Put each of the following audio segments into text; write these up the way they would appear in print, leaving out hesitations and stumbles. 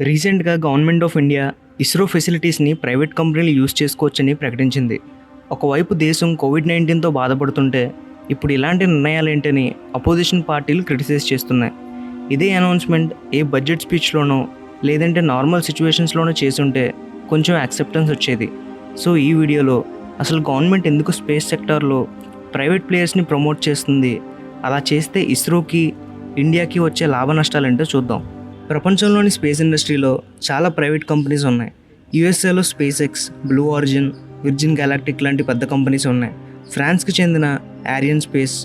రీసెంట్గా government of India ISRO ఫెసిలిటీస్ని private కంపెనీలు యూజ్ చేసుకోవచ్చని ప్రకటించింది. ఒకవైపు దేశం కోవిడ్-19తో బాధపడుతుంటే ఇప్పుడు ఇలాంటి నిర్ణయాలేంటని అపోజిషన్ పార్టీలు క్రిటిసైజ్ చేస్తున్నాయి. ఇదే అనౌన్స్మెంట్ ఏ బడ్జెట్ స్పీచ్లోనో లేదంటే నార్మల్ సిచ్యువేషన్స్లోనో చేసుంటే కొంచెం యాక్సెప్టెన్స్ వచ్చేది. సో ఈ వీడియోలో అసలు గవర్నమెంట్ ఎందుకు స్పేస్ సెక్టార్లో ప్రైవేట్ ప్లేయర్స్ని ప్రమోట్ చేస్తుంది, అలా చేస్తే ఇస్రోకి ఇండియాకి వచ్చే లాభ నష్టాలేంటో చూద్దాం. ప్రపంచంలోని స్పేస్ ఇండస్ట్రీలో చాలా ప్రైవేట్ కంపెనీస్ ఉన్నాయి. యూఎస్ఏలో SpaceX, Blue Origin, Virgin Galactic లాంటి పెద్ద కంపెనీస్ ఉన్నాయి. ఫ్రాన్స్కి చెందిన ఆరియన్ స్పేస్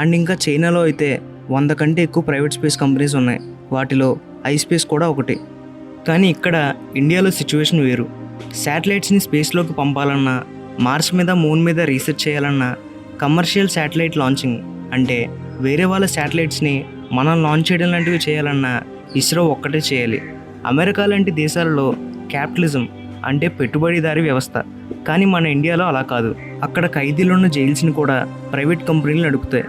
అండ్ ఇంకా చైనాలో అయితే 100 కంటే ఎక్కువ ప్రైవేట్ స్పేస్ కంపెనీస్ ఉన్నాయి. వాటిలో ఐస్పేస్ కూడా ఒకటి. కానీ ఇక్కడ ఇండియాలో సిచ్యువేషన్ వేరు. శాటిలైట్స్ని స్పేస్లోకి పంపాలన్నా, మార్స్ మీద, మూన్ మీద రీసెర్చ్ చేయాలన్నా, కమర్షియల్ శాటిలైట్ లాంచింగ్ అంటే వేరే వాళ్ళ శాటిలైట్స్ని మనం లాంచ్ చేయడం లాంటివి చేయాలన్నా ఇస్రో ఒక్కటే చేయాలి. అమెరికా లాంటి దేశాలలో క్యాపిటలిజం అంటే పెట్టుబడిదారీ వ్యవస్థ. కానీ మన ఇండియాలో అలా కాదు. అక్కడ ఖైదీలున్న జైల్స్ని కూడా ప్రైవేట్ కంపెనీలు నడుపుతాయి.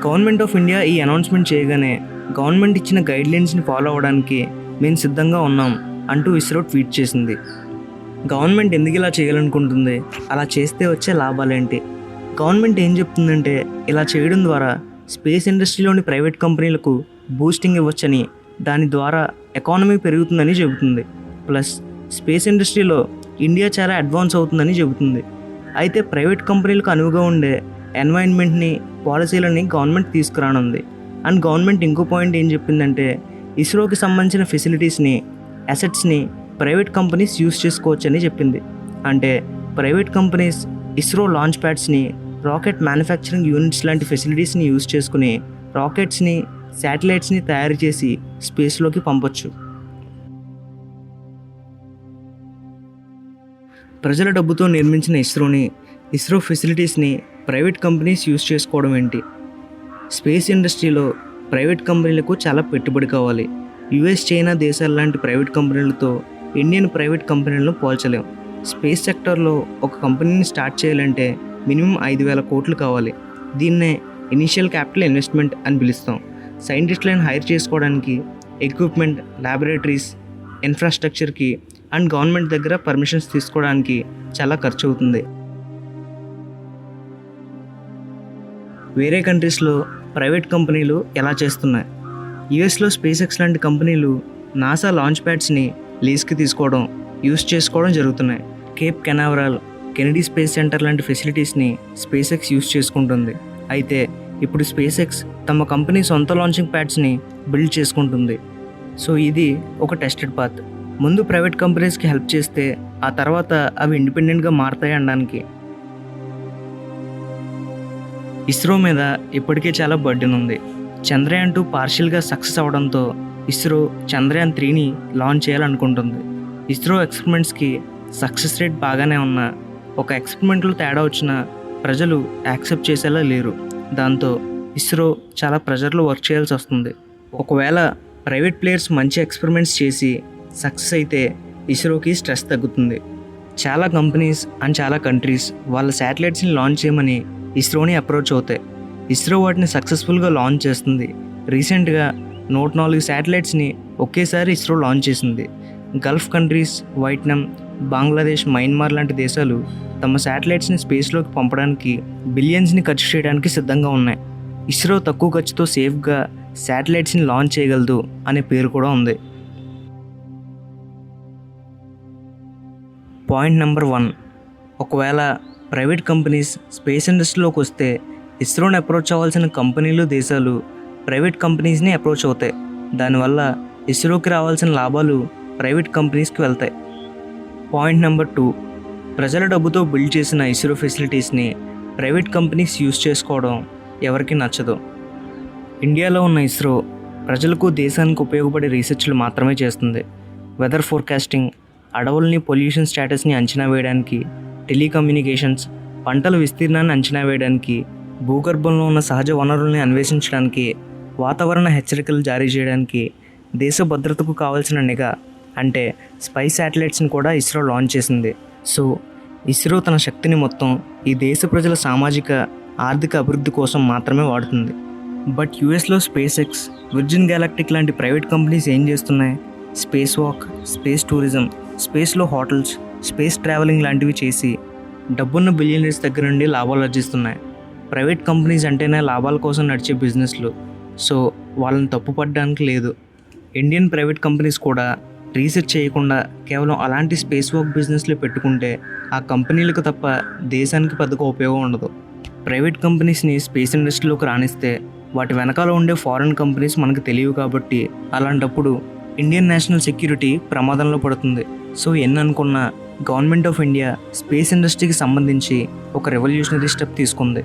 గవర్నమెంట్ ఆఫ్ ఇండియా ఈ అనౌన్స్మెంట్ చేయగానే గవర్నమెంట్ ఇచ్చిన గైడ్లైన్స్ని ఫాలో అవ్వడానికి మేము సిద్ధంగా ఉన్నాం అంటూ ఇస్రో ట్వీట్ చేసింది. గవర్నమెంట్ ఎందుకు ఇలా చేయాలనుకుంటుంది, అలా చేస్తే వచ్చే లాభాలేంటి? గవర్నమెంట్ ఏం చెప్తుందంటే ఇలా చేయడం ద్వారా స్పేస్ ఇండస్ట్రీలోని ప్రైవేట్ కంపెనీలకు బూస్టింగ్ ఇవ్వచ్చని, దాని ద్వారా ఎకానమీ పెరుగుతుందని చెబుతుంది. ప్లస్ స్పేస్ ఇండస్ట్రీలో ఇండియా చాలా అడ్వాన్స్ అవుతుందని చెబుతుంది. అయితే ప్రైవేట్ కంపెనీలకు అనువుగా ఉండే ఎన్వైరన్మెంట్ని, పాలసీలని గవర్నమెంట్ తీసుకురానుంది. అండ్ గవర్నమెంట్ ఇంకో పాయింట్ ఏం చెప్పిందంటే ఇస్రోకి సంబంధించిన ఫెసిలిటీస్ని, అసెట్స్ని ప్రైవేట్ కంపెనీస్ యూజ్ చేసుకోవచ్చని చెప్పింది. అంటే ప్రైవేట్ కంపెనీస్ ఇస్రో లాంచ్ ప్యాడ్స్ని, రాకెట్ మ్యానుఫ్యాక్చరింగ్ యూనిట్స్ లాంటి ఫెసిలిటీస్ని యూజ్ చేసుకుని రాకెట్స్ని, శాటిలైట్స్ని తయారు చేసి స్పేస్లోకి పంపొచ్చు. ప్రజల డబ్బుతో నిర్మించిన ఇస్రో ఫెసిలిటీస్ని ప్రైవేట్ కంపెనీస్ యూజ్ చేసుకోవడం ఏంటి? స్పేస్ ఇండస్ట్రీలో ప్రైవేట్ కంపెనీలకు చాలా పెట్టుబడి కావాలి. యుఎస్, చైనా దేశాల లాంటి ప్రైవేట్ కంపెనీలతో ఇండియన్ ప్రైవేట్ కంపెనీలను పోల్చలేం. స్పేస్ సెక్టార్లో ఒక కంపెనీని స్టార్ట్ చేయాలంటే మినిమం 5,000 కోట్లు కావాలి. దీన్నే ఇనీషియల్ క్యాపిటల్ ఇన్వెస్ట్మెంట్ అని పిలుస్తాం. సైంటిస్టులను హైర్ చేసుకోవడానికి ఎక్విప్మెంట్, ల్యాబొరేటరీస్, ఇన్ఫ్రాస్ట్రక్చర్కి అండ్ గవర్నమెంట్ దగ్గర పర్మిషన్స్ తీసుకోవడానికి చాలా ఖర్చు అవుతుంది. వేరే కంట్రీస్లో ప్రైవేట్ కంపెనీలు ఎలా చేస్తున్నాయి? యుఎస్లో స్పేస్ ఎక్స్ లాంటి కంపెనీలు నాసా లాంచ్ ప్యాడ్స్ని లీజ్కి తీసుకోవడం, యూజ్ చేసుకోవడం జరుగుతున్నాయి. కేప్ కెనావరల్, కెనడీ స్పేస్ సెంటర్ లాంటి ఫెసిలిటీస్ని స్పేస్ ఎక్స్ యూజ్ చేసుకుంటుంది. అయితే ఇప్పుడు స్పేస్ ఎక్స్ తమ కంపెనీ సొంత లాంచింగ్ ప్యాడ్స్ని బిల్డ్ చేసుకుంటుంది. సో ఇది ఒక టెస్టెడ్ పాత్. ముందు ప్రైవేట్ కంపెనీస్కి హెల్ప్ చేస్తే ఆ తర్వాత అవి ఇండిపెండెంట్గా మారతాయి అనడానికి. ఇస్రో మీద ఇప్పటికే చాలా బర్డెన్ ఉంది. చంద్రయాన్ 2 పార్షియల్గా సక్సెస్ అవడంతో ఇస్రో చంద్రయాన్ 3ని లాంచ్ చేయాలనుకుంటుంది. ఇస్రో ఎక్స్పెరిమెంట్స్కి సక్సెస్ రేట్ బాగానే ఉన్నా ఒక ఎక్స్పెరిమెంట్లో తేడా వచ్చినా ప్రజలు యాక్సెప్ట్ చేసేలా లేరు. దాంతో ఇస్రో చాలా ప్రెజర్లో వర్క్ చేయాల్సి వస్తుంది. ఒకవేళ ప్రైవేట్ ప్లేయర్స్ మంచి ఎక్స్పెరిమెంట్స్ చేసి సక్సెస్ అయితే ఇస్రోకి స్ట్రెస్ తగ్గుతుంది. చాలా కంపెనీస్ అండ్ చాలా కంట్రీస్ వాళ్ళ శాటిలైట్స్ని లాంచ్ చేయమని ఇస్రోని అప్రోచ్ అవుతాయి. ఇస్రో వాటిని సక్సెస్ఫుల్గా లాంచ్ చేస్తుంది. రీసెంట్గా 104 శాటిలైట్స్ని ఒకేసారి ఇస్రో లాంచ్ చేసింది. Gulf countries, Vietnam, Bangladesh, Myanmar లాంటి దేశాలు తమ శాటిలైట్స్ని స్పేస్లోకి పంపడానికి బిలియన్స్ని ఖర్చు చేయడానికి సిద్ధంగా ఉన్నాయి. ఇస్రో తక్కువ ఖర్చుతో సేఫ్గా శాటిలైట్స్ని లాంచ్ చేయగలదు అనే పేరు కూడా ఉంది. పాయింట్ నెంబర్ 1, ఒకవేళ ప్రైవేట్ కంపెనీస్ స్పేస్ ఇండస్ట్రీలోకి వస్తే ఇస్రోని అప్రోచ్ అవ్వాల్సిన కంపెనీలు, దేశాలు ప్రైవేట్ కంపెనీస్ని అప్రోచ్ అవుతాయి. దానివల్ల ఇస్రోకి రావాల్సిన లాభాలు ప్రైవేట్ కంపెనీస్కి వెళ్తాయి. పాయింట్ నెంబర్ 2, ప్రజల డబ్బుతో బిల్డ్ చేసిన ఇస్రో ఫెసిలిటీస్ని ప్రైవేట్ కంపెనీస్ యూజ్ చేసుకోవడం ఎవరికి నచ్చదు. ఇండియాలో ఉన్న ఇస్రో ప్రజలకు, దేశానికి ఉపయోగపడే రీసెర్చ్లు మాత్రమే చేస్తుంది. వెదర్ ఫోర్కాస్టింగ్, అడవుల్ని, పొల్యూషన్ స్టేటస్ని అంచనా వేయడానికి, టెలికమ్యూనికేషన్స్, పంటల విస్తీర్ణాన్ని అంచనా వేయడానికి, భూగర్భంలో ఉన్న సహజ వనరుల్ని అన్వేషించడానికి, వాతావరణ హెచ్చరికలు జారీ చేయడానికి, దేశ భద్రతకు కావాల్సిన నిఘా అంటే స్పై శాటిలైట్స్ని కూడా ఇస్రో లాంచ్ చేసింది. సో ఇస్రో తన శక్తిని మొత్తం ఈ దేశ ప్రజల సామాజిక, ఆర్థిక అభివృద్ధి కోసం మాత్రమే వాడుతుంది. బట్ యూఎస్లో స్పేస్ ఎక్స్, విర్జిన్ గ్యాలాక్టిక్ లాంటి ప్రైవేట్ కంపెనీస్ ఏం చేస్తున్నాయి? స్పేస్ వాక్, స్పేస్ టూరిజం, స్పేస్లో హోటల్స్, స్పేస్ ట్రావెలింగ్ లాంటివి చేసి డబ్బున్న బిలియనర్స్ దగ్గర నుండి లాభాలు ఆర్జిస్తున్నాయి. ప్రైవేట్ కంపెనీస్ అంటేనే లాభాల కోసం నడిచే బిజినెస్లు, సో వాళ్ళని తప్పుపడడానికి లేదు. ఇండియన్ ప్రైవేట్ కంపెనీస్ కూడా రీసెర్చ్ చేయకుండా కేవలం అలాంటి స్పేస్ వాక్ బిజినెస్లో పెట్టుకుంటే ఆ కంపెనీలకు తప్ప దేశానికి పెద్దగా ఉపయోగం ఉండదు. ప్రైవేట్ కంపెనీస్ని స్పేస్ ఇండస్ట్రీలోకి రాణిస్తే వాటి వెనకాల ఉండే ఫారెన్ కంపెనీస్ మనకు తెలియవు కాబట్టి అలాంటప్పుడు ఇండియన్ నేషనల్ సెక్యూరిటీ ప్రమాదంలో పడుతుంది. సో ఎన్ని అనుకున్నా గవర్నమెంట్ ఆఫ్ ఇండియా స్పేస్ ఇండస్ట్రీకి సంబంధించి ఒక రెవల్యూషనరీ స్టెప్ తీసుకుంది.